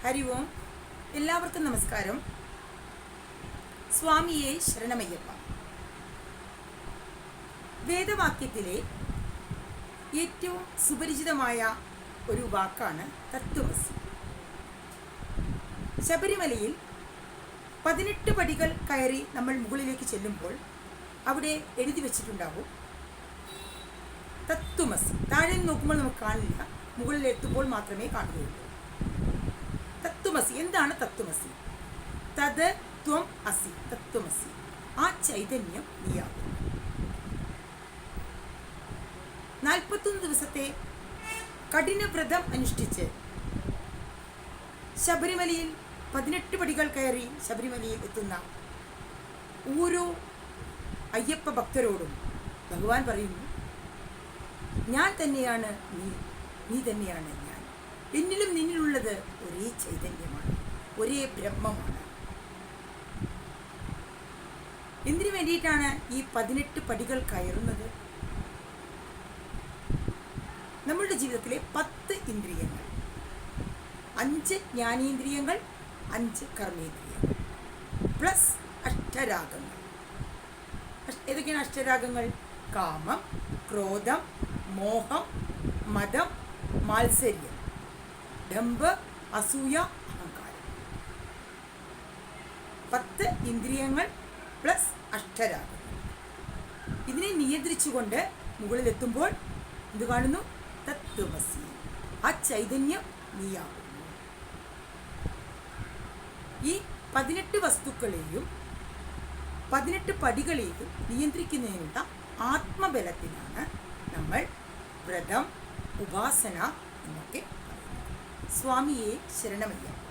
ഹരി ഓം. എല്ലാവർക്കും നമസ്കാരം. സ്വാമിയെ ശരണമയ്യപ്പ. വേദവാക്യത്തിലെ ഏറ്റവും സുപരിചിതമായ ഒരു വാക്കാണ് തത്വമസി. ശബരിമലയിൽ 18 പടികൾ കയറി നമ്മൾ മുകളിലേക്ക് ചെല്ലുമ്പോൾ അവിടെ എഴുതി വെച്ചിട്ടുണ്ടാവും തത്വമസി. താഴെ നോക്കുമ്പോൾ നമുക്ക് കാണില്ല, മുകളിലെത്തുമ്പോൾ മാത്രമേ കാണുകയുള്ളൂ. തത്വമസി. എന്താണ് തത്വമസി? തത് ത്വം അസി. തത്വമസി, ആ ചൈതന്യം നീയാകും. 41 ദിവസത്തെ കഠിന വ്രതം അനുഷ്ഠിച്ച് ശബരിമലയിൽ 18 പടികൾ കയറി ശബരിമലയിൽ എത്തുന്ന ഓരോ അയ്യപ്പ ഭക്തരോടും ഭഗവാൻ പറയുന്നു, ഞാൻ തന്നെയാണ് നീ, നീ തന്നെയാണ് ഞാൻ. എന്നിലും നിന്നിലുള്ളത് ഒരേ ചൈതന്യമാണ്, ഒരേ ബ്രഹ്മമാണ്. എന്തിനു വേണ്ടിയിട്ടാണ് ഈ 18 പടികൾ കയറുന്നത്? നമ്മളുടെ ജീവിതത്തിലെ 10 ഇന്ദ്രിയങ്ങൾ, 5 ജ്ഞാനേന്ദ്രിയങ്ങൾ, 5 കർമ്മേന്ദ്രിയങ്ങൾ പ്ലസ് അഷ്ടരാഗങ്ങൾ. ഏതൊക്കെയാണ് അഷ്ടരാഗങ്ങൾ? കാമം, ക്രോധം, മോഹം, മദം, മാത്സര്യം, ഡംബ്, അസൂയ, അഹങ്കാരം. 10 ഇന്ദ്രിയങ്ങൾ പ്ലസ് അഷ്ടരാഗങ്ങൾ. ഇതിനെ നിയന്ത്രിച്ചുകൊണ്ട് മുകളിലെത്തുമ്പോൾ എന്ത് കാണുന്നു? തത്വമസി, ആ ചൈതന്യം നീയാകുന്നു. ഈ 18 വസ്തുക്കളെയും 18 പടികളെയും നിയന്ത്രിക്കുന്നതിനുള്ള ആത്മബലത്തിനാണ് നമ്മൾ വ്രതം, ഉപാസന എന്നൊക്കെ പറയുന്നത്. സ്വാമിയെ ശരണമയ്യപ്പ.